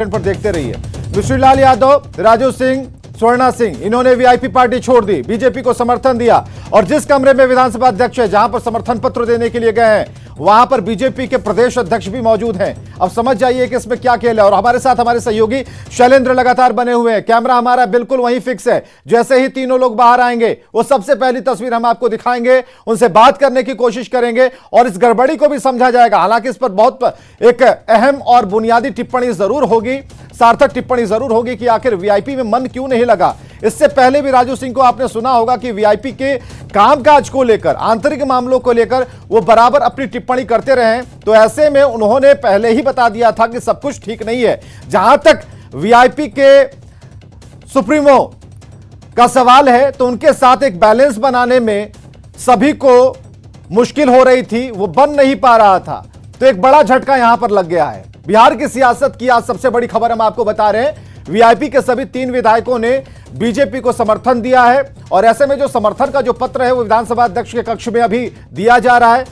पर देखते रहिए। विश्वलाल यादव, राजू सिंह, स्वर्णा सिंह, इन्होंने वीआईपी पार्टी छोड़ दी, बीजेपी को समर्थन दिया और जिस कमरे में विधानसभा अध्यक्ष है, जहां पर समर्थन पत्र देने के लिए गए हैं, वहां पर बीजेपी के प्रदेश अध्यक्ष भी मौजूद हैं। अब समझ जाइए कि इसमें क्या खेल है। और हमारे साथ हमारे सहयोगी शैलेंद्र लगातार बने हुए हैं, कैमरा हमारा बिल्कुल वहीं फिक्स है। जैसे ही तीनों लोग बाहर आएंगे, वो सबसे पहली तस्वीर हम आपको दिखाएंगे, उनसे बात करने की कोशिश करेंगे और इस गड़बड़ी को भी समझा जाएगा। हालांकि इस पर बहुत एक अहम और बुनियादी टिप्पणी जरूर होगी, सार्थक टिप्पणी जरूर होगी कि आखिर वीआईपी में मन क्यों नहीं लगा। इससे पहले भी राजू सिंह को आपने सुना होगा कि वीआईपी के कामकाज को लेकर, आंतरिक मामलों को लेकर वो बराबर अपनी टिप्पणी करते रहे। तो ऐसे में उन्होंने पहले ही बता दिया था कि सब कुछ ठीक नहीं है। जहां तक वीआईपी के सुप्रीमो का सवाल है, तो उनके साथ एक बैलेंस बनाने में सभी को मुश्किल हो रही थी, वो बन नहीं पा रहा था। तो एक बड़ा झटका यहां पर लग गया है। बिहार की सियासत की आज सबसे बड़ी खबर हम आपको बता रहे हैं। वीआईपी के सभी 3 विधायकों ने बीजेपी को समर्थन दिया है और ऐसे में जो समर्थन का जो पत्र है वो विधानसभा अध्यक्ष के कक्ष में अभी दिया जा रहा है।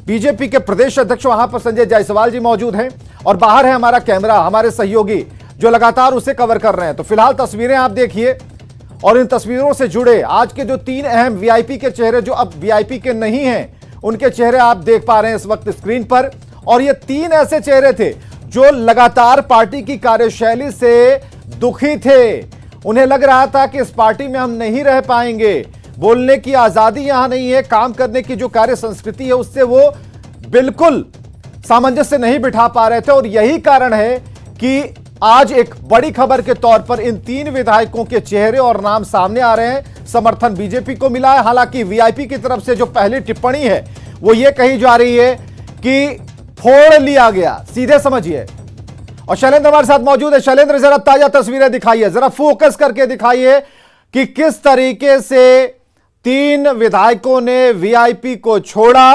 बीजेपी के प्रदेश अध्यक्ष वहां पर संजय जायसवाल जी मौजूद हैं और बाहर है हमारा कैमरा, हमारे सहयोगी जो लगातार उसे कवर कर रहे हैं। तो फिलहाल तस्वीरें आप देखिए और इन तस्वीरों से जुड़े आज के जो 3 अहम वीआईपी के चेहरे जो अब वीआईपी के नहीं हैं, उनके चेहरे आप देख पा रहे हैं इस वक्त स्क्रीन पर। और ये 3 ऐसे चेहरे थे जो लगातार पार्टी की कार्यशैली से दुखी थे। उन्हें लग रहा था कि इस पार्टी में हम नहीं रह पाएंगे, बोलने की आजादी यहां नहीं है, काम करने की जो कार्य संस्कृति है उससे वो बिल्कुल सामंजस्य नहीं बिठा पा रहे थे। और यही कारण है कि आज एक बड़ी खबर के तौर पर इन 3 विधायकों के चेहरे और नाम सामने आ रहे हैं। समर्थन बीजेपी को मिला है। हालांकि वीआईपी की तरफ से जो पहली टिप्पणी है वो ये कही जा रही है कि फोड़ लिया गया, सीधे समझिए। और शैलेंद्र हमारे साथ मौजूद है। शैलेंद्र, जरा ताजा तस्वीरें दिखाइए, जरा फोकस करके दिखाइए कि किस तरीके से 3 विधायकों ने वीआईपी को छोड़ा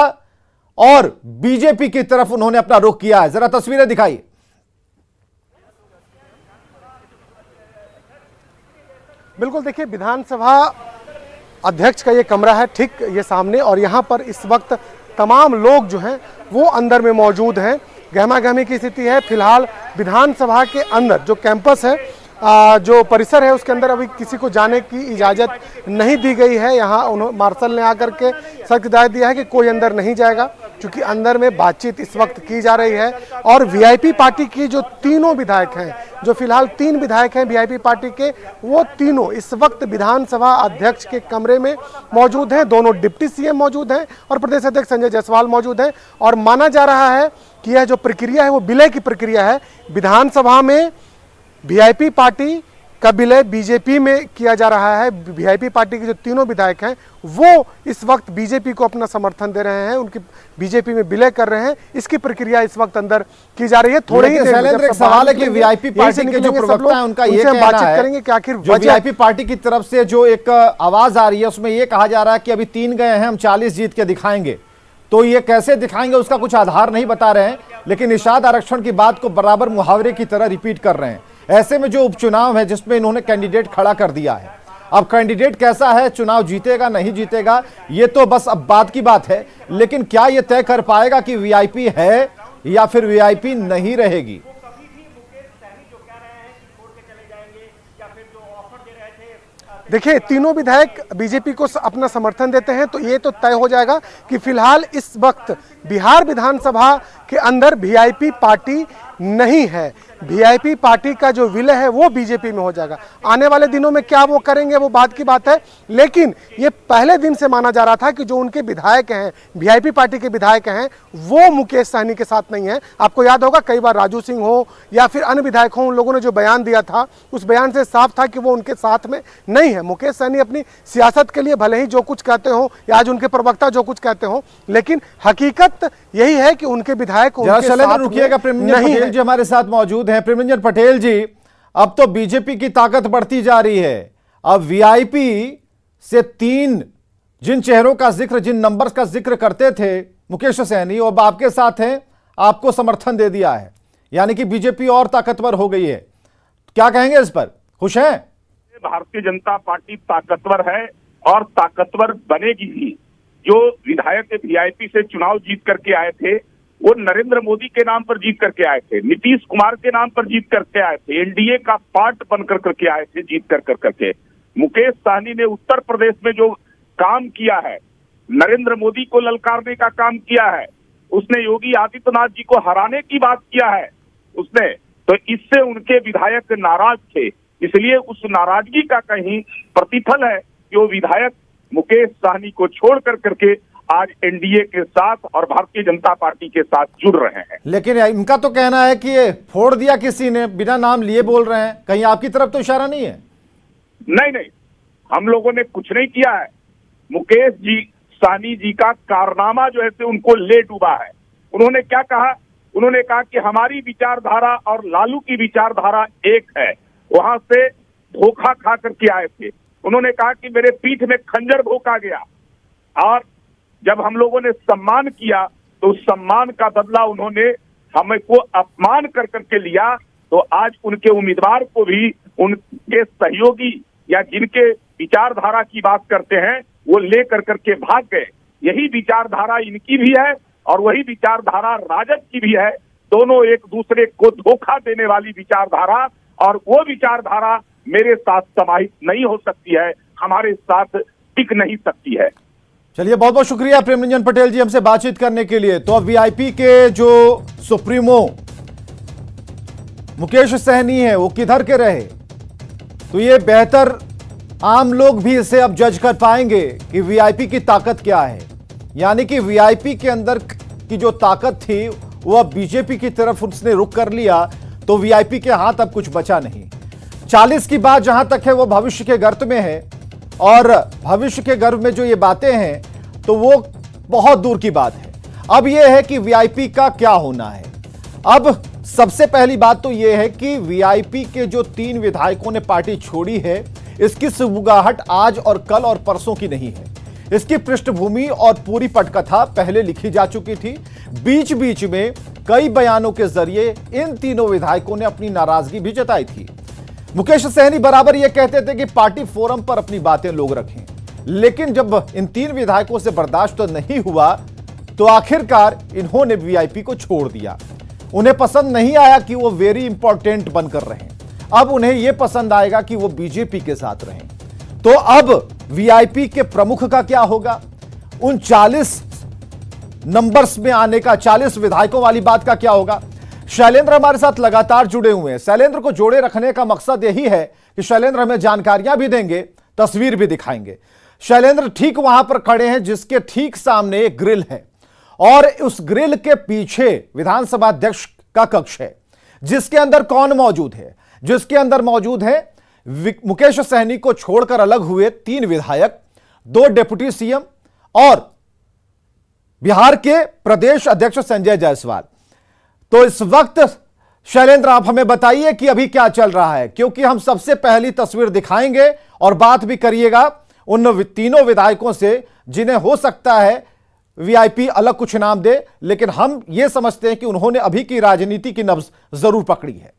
और बीजेपी की तरफ उन्होंने अपना रुख किया है। जरा तस्वीरें दिखाइए। बिल्कुल, देखिए विधानसभा अध्यक्ष का ये कमरा है ठीक ये सामने और यहाँ पर इस वक्त तमाम लोग जो हैं वो अंदर में मौजूद हैं। गहमा गहमी की स्थिति है। फिलहाल विधानसभा के अंदर जो कैंपस है, जो परिसर है, उसके अंदर अभी किसी को जाने की इजाज़त नहीं दी गई है। यहाँ मार्शल ने आकर के सख्त हिदायत दिया है कि कोई अंदर नहीं जाएगा, क्योंकि अंदर में बातचीत इस वक्त की जा रही है। और वीआईपी पार्टी की जो तीनों विधायक हैं, जो फिलहाल 3 विधायक हैं वीआईपी पार्टी के, वो तीनों इस वक्त विधानसभा अध्यक्ष के कमरे में मौजूद हैं। दोनों डिप्टी सीएम मौजूद हैं और प्रदेश अध्यक्ष संजय जायसवाल मौजूद हैं। और माना जा रहा है कि यह जो प्रक्रिया है वो विलय की प्रक्रिया है। विधानसभा में वीआईपी पार्टी का विलय बीजेपी में किया जा रहा है। वीआईपी पार्टी के जो तीनों विधायक हैं वो इस वक्त बीजेपी को अपना समर्थन दे रहे हैं, उनकी बीजेपी में विलय कर रहे हैं। इसकी प्रक्रिया इस वक्त अंदर की जा रही है। थोड़े ही देर एक सवाल है कि वीआईपी पार्टी के जो प्रवक्ता हैं उनका ये कहना है करेंगे कि आखिर जो वीआईपी पार्टी की तरफ से जो एक आवाज आ रही है उसमें ये कहा जा रहा है कि अभी 3 गए हैं, हम 40 जीत के दिखाएंगे। तो ये कैसे दिखाएंगे उसका कुछ आधार नहीं बता रहे हैं, लेकिन निषाद आरक्षण की बात को बराबर मुहावरे की तरह रिपीट कर रहे हैं। ऐसे में जो उपचुनाव है जिसमें इन्होंने कैंडिडेट खड़ा कर दिया है, अब कैंडिडेट कैसा है, चुनाव जीतेगा नहीं जीतेगा, ये तो बस अब बात की बात है। लेकिन क्या ये तय कर पाएगा कि वीआईपी है या फिर वीआईपी नहीं रहेगी? देखिए, तीनों विधायक बीजेपी को अपना समर्थन देते हैं तो ये तो तय हो जाएगा कि फिलहाल इस वक्त बिहार विधानसभा के अंदर वीआईपी पार्टी नहीं है। वीआईपी पार्टी का जो विलय है वो बीजेपी में हो जाएगा। आने वाले दिनों में क्या वो करेंगे वो बात की बात है, लेकिन ये पहले दिन से माना जा रहा था कि जो उनके विधायक हैं, वीआईपी पार्टी के विधायक हैं, वो मुकेश सहनी के साथ नहीं है। आपको याद होगा कई बार राजू सिंह हो या फिर अन्य विधायक हो, उन लोगों ने जो बयान दिया था उस बयान से साफ था कि वो उनके साथ में नहीं है। मुकेश सहनी अपनी सियासत के लिए भले ही जो कुछ कहते हो या आज उनके प्रवक्ता जो कुछ कहते हो, लेकिन हकीकत यही है कि उनके विधायक नहीं है। जी हमारे साथ मौजूद हैं प्रेमरंजन पटेल जी। अब तो बीजेपी की ताकत बढ़ती जा रही है। अब वीआईपी से 3 जिन चेहरों का जिक्र, जिन नंबर्स का जिक्र करते थे मुकेश सहनी, अब आपके साथ हैं, आपको समर्थन दे दिया है, यानी कि बीजेपी और ताकतवर हो गई है। क्या कहेंगे इस पर, खुश हैं? भारतीय जनता पार्टी ताकतवर है और ताकतवर बनेगी ही। जो विधायक वीआईपी से चुनाव जीत करके आए थे वो नरेंद्र मोदी के नाम पर जीत करके आए थे, नीतीश कुमार के नाम पर जीत करके आए थे, एनडीए का पार्ट बनकर करके आए थे जीत कर करके। मुकेश सहनी ने उत्तर प्रदेश में जो काम किया है, नरेंद्र मोदी को ललकारने का काम किया है, उसने योगी आदित्यनाथ जी को हराने की बात किया है उसने, तो इससे उनके विधायक नाराज थे। इसलिए उस नाराजगी का कहीं प्रतिफल है कि वो विधायक मुकेश सहनी को छोड़ कर करके आज एनडीए के साथ और भारतीय जनता पार्टी के साथ जुड़ रहे हैं। लेकिन इनका तो कहना है कि ये फोड़ दिया किसी ने, बिना नाम लिए बोल रहे हैं, कहीं आपकी तरफ तो इशारा नहीं है? नहीं, हम लोगों ने कुछ नहीं किया है। मुकेश जी सहनी जी का कारनामा जो है से उनको ले डूबा है। उन्होंने क्या कहा? उन्होंने कहा कि हमारी विचारधारा और लालू की विचारधारा एक है, वहां से धोखा खा करके आए थे। उन्होंने कहा कि मेरे पीठ में खंजर भोंका गया, और जब हम लोगों ने सम्मान किया तो उस सम्मान का बदला उन्होंने हमको अपमान कर करके लिया। तो आज उनके उम्मीदवार को भी उनके सहयोगी या जिनके विचारधारा की बात करते हैं वो ले कर करके भाग गए। यही विचारधारा इनकी भी है और वही विचारधारा राजद की भी है। दोनों एक दूसरे को धोखा देने वाली विचारधारा, और वो विचारधारा मेरे साथ समाहित नहीं हो सकती है, हमारे साथ टिक नहीं सकती है। चलिए, बहुत बहुत शुक्रिया प्रेम रंजन पटेल जी हमसे बातचीत करने के लिए। तो अब वीआईपी के जो सुप्रीमो मुकेश सहनी है वो किधर के रहे, तो ये बेहतर आम लोग भी इसे अब जज कर पाएंगे कि वीआईपी की ताकत क्या है। यानी कि वीआईपी के अंदर की जो ताकत थी वो अब बीजेपी की तरफ उसने रुख कर लिया, तो वीआईपी के हाथ अब कुछ बचा नहीं। 40 की बात जहां तक है वो भविष्य के गर्त में है, और भविष्य के गर्भ में जो ये बातें हैं तो वो बहुत दूर की बात है। अब ये है कि वीआईपी का क्या होना है। अब सबसे पहली बात तो ये है कि वीआईपी के जो 3 विधायकों ने पार्टी छोड़ी है, इसकी सुगबुगाहट आज और कल और परसों की नहीं है। इसकी पृष्ठभूमि और पूरी पटकथा पहले लिखी जा चुकी थी। बीच बीच में कई बयानों के जरिए इन तीनों विधायकों ने अपनी नाराजगी भी जताई थी। मुकेश सहनी बराबर यह कहते थे कि पार्टी फोरम पर अपनी बातें लोग रखें, लेकिन जब इन 3 विधायकों से बर्दाश्त तो नहीं हुआ तो आखिरकार इन्होंने वीआईपी को छोड़ दिया। उन्हें पसंद नहीं आया कि वो वेरी इंपॉर्टेंट बनकर रहें, अब उन्हें यह पसंद आएगा कि वो बीजेपी के साथ रहें। तो अब वीआईपी के प्रमुख का क्या होगा? उन 40 नंबर्स में आने का, 40 विधायकों वाली बात का क्या होगा? शैलेंद्र हमारे साथ लगातार जुड़े हुए हैं। शैलेंद्र को जोड़े रखने का मकसद यही है कि शैलेंद्र हमें जानकारियां भी देंगे, तस्वीर भी दिखाएंगे। शैलेंद्र ठीक वहां पर खड़े हैं जिसके ठीक सामने एक ग्रिल है, और उस ग्रिल के पीछे विधानसभा अध्यक्ष का कक्ष है, जिसके अंदर कौन मौजूद है? जिसके अंदर मौजूद है मुकेश सहनी को छोड़कर अलग हुए 3 विधायक, 2 डिप्टी सीएम और बिहार के प्रदेश अध्यक्ष संजय जायसवाल। तो इस वक्त शैलेंद्र आप हमें बताइए कि अभी क्या चल रहा है, क्योंकि हम सबसे पहली तस्वीर दिखाएंगे और बात भी करिएगा उन तीनों विधायकों से जिन्हें हो सकता है वीआईपी अलग कुछ नाम दे, लेकिन हम यह समझते हैं कि उन्होंने अभी की राजनीति की नब्ज जरूर पकड़ी है।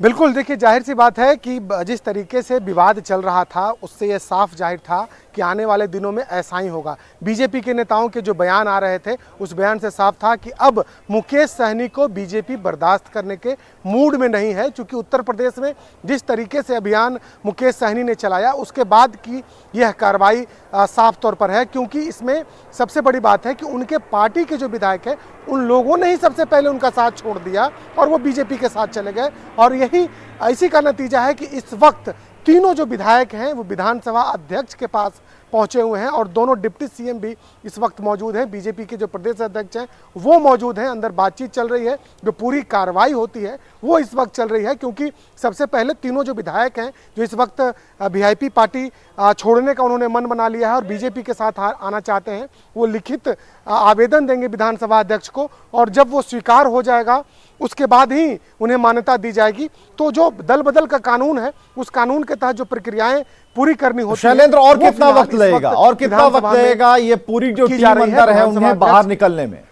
बिल्कुल, देखिए जाहिर सी बात है कि जिस तरीके से विवाद चल रहा था उससे यह साफ जाहिर था कि आने वाले दिनों में ऐसा ही होगा। बीजेपी के नेताओं के जो बयान आ रहे थे उस बयान से साफ था कि अब मुकेश सहनी को बीजेपी बर्दाश्त करने के मूड में नहीं है, क्योंकि उत्तर प्रदेश में जिस तरीके से अभियान मुकेश सहनी ने चलाया उसके बाद की यह कार्रवाई साफ तौर पर है। क्योंकि इसमें सबसे बड़ी बात है कि उनके पार्टी के जो विधायक है उन लोगों ने ही सबसे पहले उनका साथ छोड़ दिया और वो बीजेपी के साथ चले गए, और यही इसी का नतीजा है कि इस वक्त तीनों जो विधायक हैं वो विधानसभा अध्यक्ष के पास पहुंचे हुए हैं, और दोनों डिप्टी सीएम भी इस वक्त मौजूद हैं। बीजेपी के जो प्रदेश अध्यक्ष हैं वो मौजूद हैं। अंदर बातचीत चल रही है, जो पूरी कार्रवाई होती है वो इस वक्त चल रही है, क्योंकि सबसे पहले तीनों जो विधायक हैं जो इस वक्त वीआईपी पार्टी छोड़ने का उन्होंने मन बना लिया है और बीजेपी के साथ आना चाहते हैं, वो लिखित आवेदन देंगे विधानसभा अध्यक्ष को, और जब वो स्वीकार हो जाएगा उसके बाद ही उन्हें मान्यता दी जाएगी। तो जो दल बदल का कानून है उस कानून के तहत जो प्रक्रियाएं पूरी करनी होती है। शैलेंद्र, और कितना वक्त लगेगा, और कितना वक्त लगेगा ये पूरी जो टीम अंदर है उन्हें बाहर निकलने में?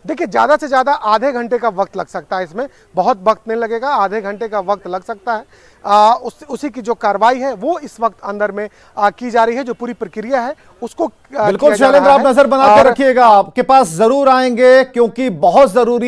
देखिए ज़्यादा से ज़्यादा आधे घंटे का वक्त लग सकता है, इसमें बहुत वक्त नहीं लगेगा, आधे घंटे का वक्त लग सकता है। उसी की जो कार्रवाई है वो इस वक्त अंदर में की जा रही है, जो पूरी प्रक्रिया है उसको बिल्कुल शैलेंद्र, आप नजर बनाकर रखिएगा, आपके पास जरूर आएंगे क्योंकि बहुत जरूरी